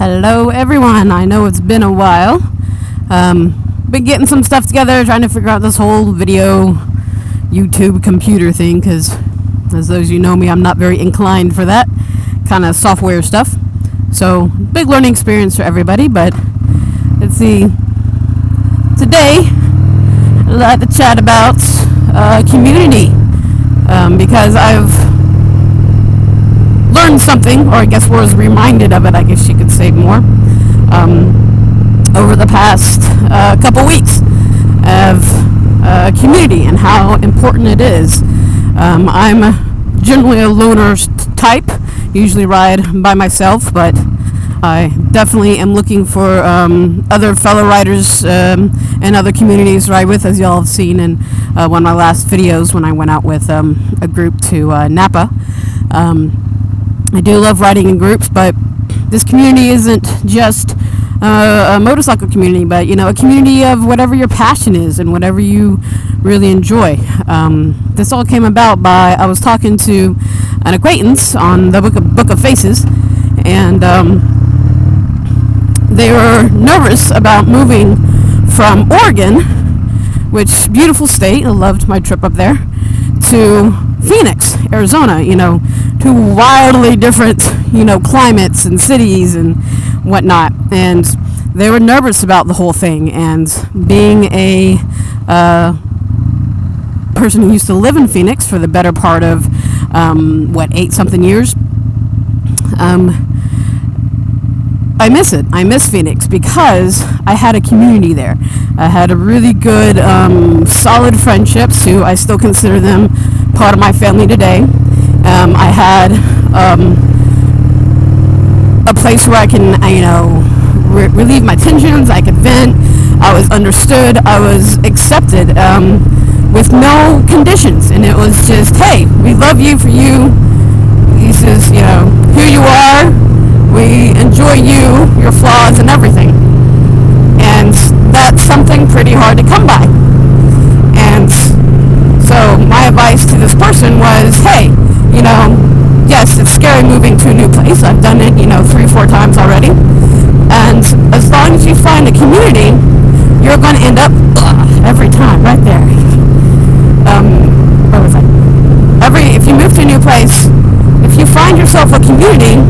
Hello everyone, I know it's been a while. Been getting some stuff together, trying to figure out this whole video YouTube computer thing, because as those of you know me, I'm not very inclined for that kind of software stuff. So big learning experience for everybody. But let's see, today I'd like to chat about community, because I've learned something, or I guess was reminded of it, I guess you could say more, over the past couple weeks of community and how important it is. I'm generally a loner type, usually ride by myself, but I definitely am looking for other fellow riders and other communities to ride with, as y'all have seen in one of my last videos when I went out with a group to Napa. I do love riding in groups, but this community isn't just a motorcycle community, but a community of whatever your passion is and whatever you really enjoy. This all came about by, I was talking to an acquaintance on the Book of Faces, and they were nervous about moving from Oregon, which beautiful state, I loved my trip up there, to Phoenix, Arizona, two wildly different, climates and cities and whatnot. And they were nervous about the whole thing. And being a person who used to live in Phoenix for the better part of, 8-something years, I miss it. I miss Phoenix because I had a community there. I had a really good, solid friendships who I still consider them part of my family today. I had a place where I can, relieve my tensions. I could vent. I was understood. I was accepted with no conditions. And it was just, hey, we love you for you. This is, who you are. We enjoy you, your flaws, and everything. And that's something pretty hard to come by. And so my advice to this person was, hey, yes, it's scary moving to a new place. I've done it, 3-4 times already. And as long as you find a community, you're going to end up every time right there. Where was I? If you move to a new place, if you find yourself a community,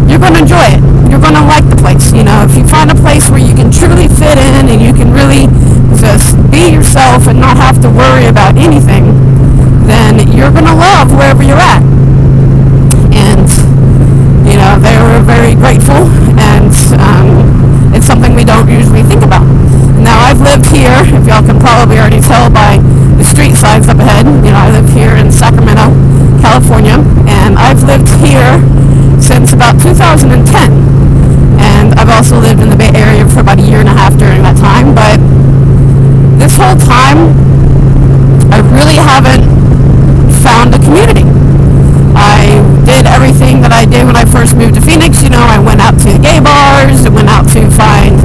you're going to enjoy it. You're going to like the place. If you find a place where you can truly fit in and you can really just be yourself and not have to worry about anything, then you're going to love wherever you're at. And, they were very grateful, and it's something we don't usually think about. Now, I've lived here, if y'all can probably already tell by the street signs up ahead, I live here in Sacramento, California, and I've lived here since about 2010, and I've also lived in the Bay Area for about 1.5 years during that time. But this whole time I really haven't found a community. I did everything that I did when I first moved to Phoenix. I went out to the gay bars, I went out to find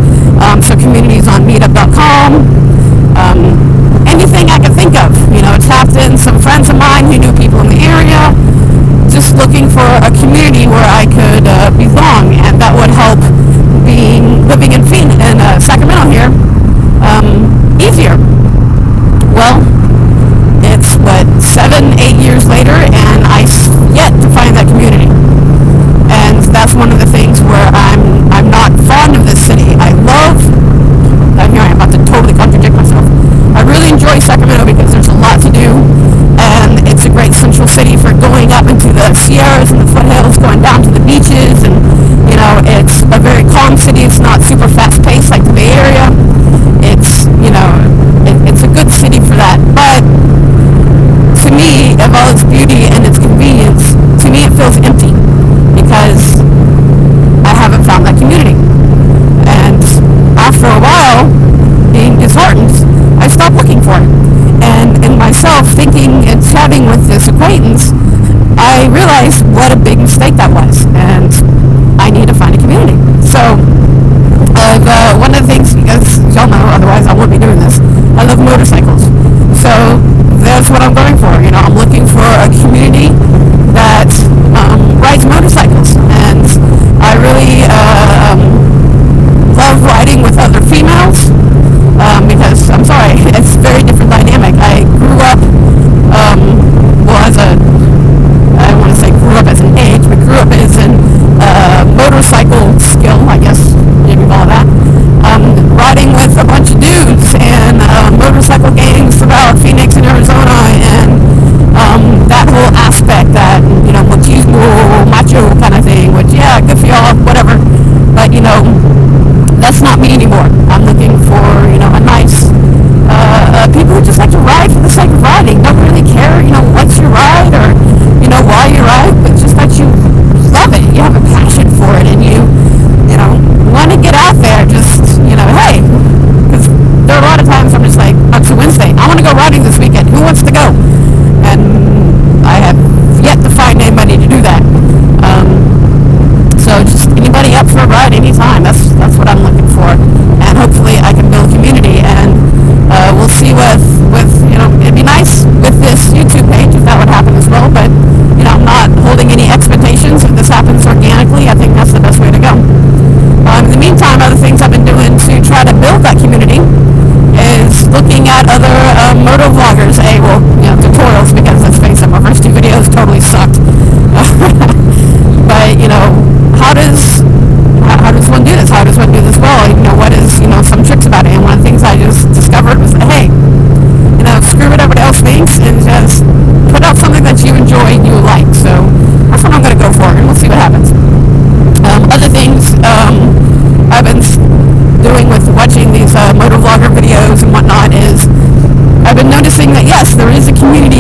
some communities on meetup.com, anything I could think of, tapped in some friends of mine who knew people in the area, just looking for a community where I could belong, and that would help living in Phoenix and Sacramento here easier. Well, it's 7-8 years later, and I yet to find that community, and that's one of the things where I'm not fond of this city. Here I am about to totally contradict myself. I really enjoy Sacramento because there's a lot to do, and it's a great central city for going up into the Sierras and the foothills, going down to the beaches, and it's a very calm city. It's not super fast-paced like the Bay Area. It's it's a good city for that. But to me, of all its beauty and its convenience, to me it feels empty because I haven't found that community. And after a while, being disheartened, I stopped looking for it. And in myself, thinking and chatting with this acquaintance, I realized what a big mistake that was, and I need to find a community. So, one of the things, as y'all know, otherwise I wouldn't be doing this, I love motorcycles. So, that's what I'm going for. I'm looking for a community that rides motorcycles, and I really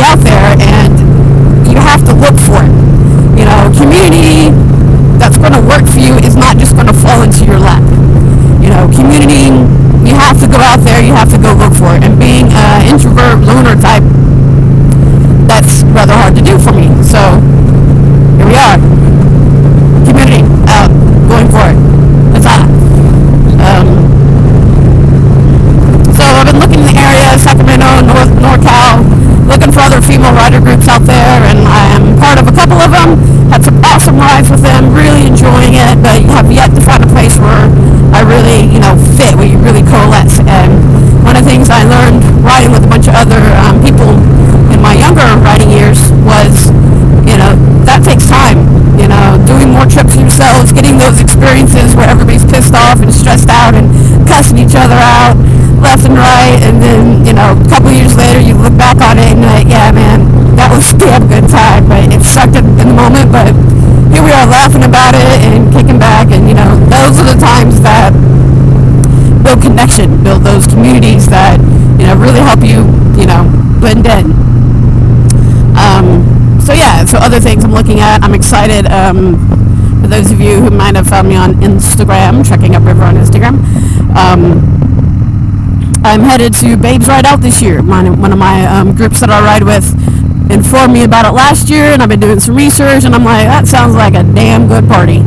out there, and you have to look for it. You know, community that's going to work for you is not just going to fall into your lap. You know, community, you have to go out there, you have to go look for it. And being an introvert, loner type, that's rather hard to do for me. So, here we are. Community, out, going for it. That's that. So I've been looking in the area, Sacramento, NorCal, looking for other female rider groups out there, and I am part of a couple of them. Had some awesome rides with them, really enjoying it, but have yet to find a place where I really, fit, where you really coalesce. And one of the things I learned riding with a bunch of other people in my younger riding years was, that takes time. Doing more trips yourselves, getting those experiences where everybody's pissed off and stressed out and cussing each other out left and right, and then, a couple years later you look back on it and you're like, yeah, man, that was a damn good time, but it sucked in the moment, but here we are laughing about it and kicking back, and, those are the times that build connection, build those communities that, really help you, blend in. So other things I'm looking at, I'm excited, for those of you who might have found me on Instagram, Trekking Upriver on Instagram, I'm headed to Babes Ride Out this year. One of my groups that I ride with informed me about it last year, and I've been doing some research, and I'm like, that sounds like a damn good party.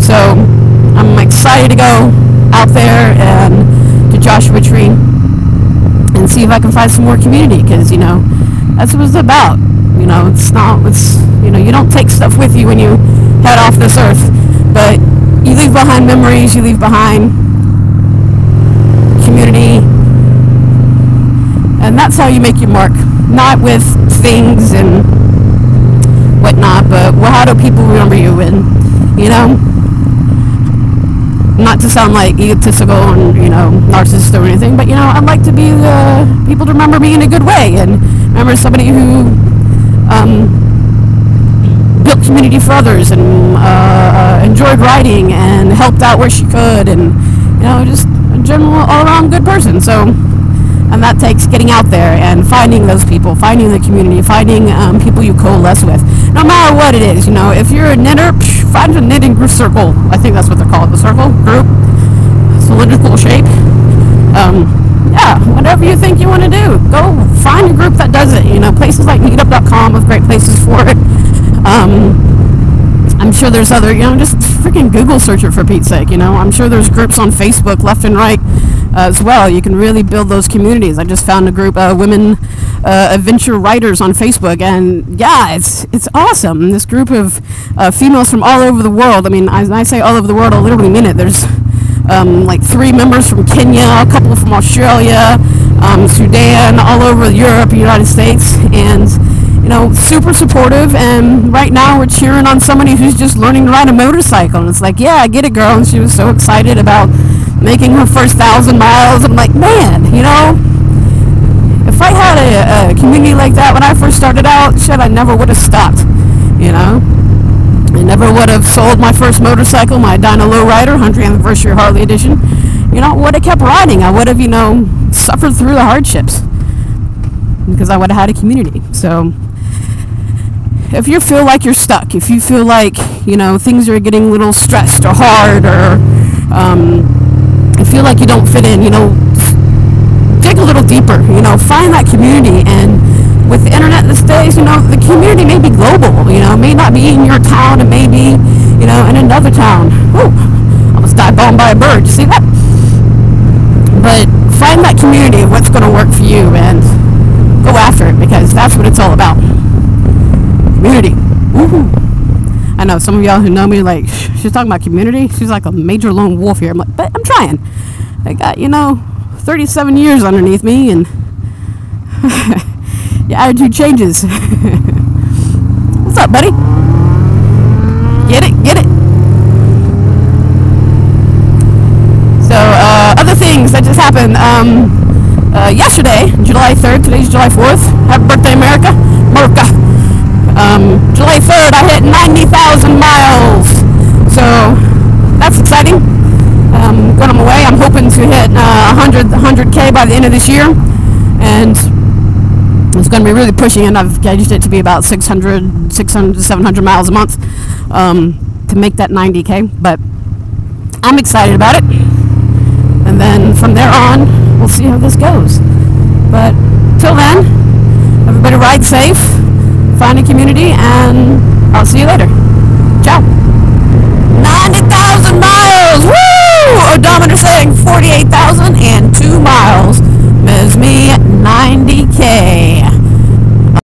So I'm excited to go out there and to Joshua Tree and see if I can find some more community, because, that's what it's about. You don't take stuff with you when you head off this earth, but you leave behind memories, you leave behind community, and that's how you make your mark. Not with things and whatnot, but how do people remember you? And, not to sound like egotistical and, narcissist or anything, but, I'd like to be the people to remember me in a good way, and remember somebody who built community for others and enjoyed riding and helped out where she could, and, just a general all-around good person. So, and that takes getting out there and finding those people, finding the community, finding people you coalesce with, no matter what it is. If you're a knitter, find a knitting group circle. I think that's what they're called, the circle group, cylindrical shape. Whatever you think you want to do, go find a group that does it. Places like meetup.com have great places for it. I'm sure there's other, just freaking Google search it for Pete's sake. I'm sure there's groups on Facebook left and right as well. You can really build those communities. I just found a group of women adventure riders on Facebook, and yeah, it's awesome. This group of females from all over the world. I mean, I say all over the world, I literally mean it. There's like 3 members from Kenya, a couple from Australia, Sudan, all over Europe, United States, and super supportive. And right now we're cheering on somebody who's just learning to ride a motorcycle, and it's like, yeah, I get it, girl. And she was so excited about making her first 1,000 miles. I'm like, man, if I had a community like that when I first started out, shit, I never would have stopped. I never would have sold my first motorcycle, my Dyna Lowrider, 100th anniversary Harley edition. Would have kept riding. I would have, suffered through the hardships because I would have had a community. So if you feel like you're stuck, if you feel like, things are getting a little stressed or hard, or you feel like you don't fit in, dig a little deeper, find that community. And with the internet these days, the community may be global, it may not be in your town, it may be, in another town. Whew, almost died bombed by a bird, you see that? But find that community of what's going to work for you and go after it, because that's what it's all about. Community. Woo-hoo. I know some of y'all who know me, like, she's talking about community, she's like a major lone wolf here. I'm like, but I'm trying. I got, 37 years underneath me, and your attitude changes. What's up, buddy? Get it? So, other things that just happened. Yesterday, July 3rd, today's July 4th. Happy birthday, America. July 3rd, I hit 90,000 miles. So, that's exciting. Going on my way. I'm hoping to hit 100K by the end of this year. And it's going to be really pushing, and I've gauged it to be about 600 to 700 miles a month to make that 90K. But I'm excited about it. And then from there on, we'll see how this goes. But till then, everybody ride safe, find a community, and I'll see you later. Ciao. 90,000 miles! Woo!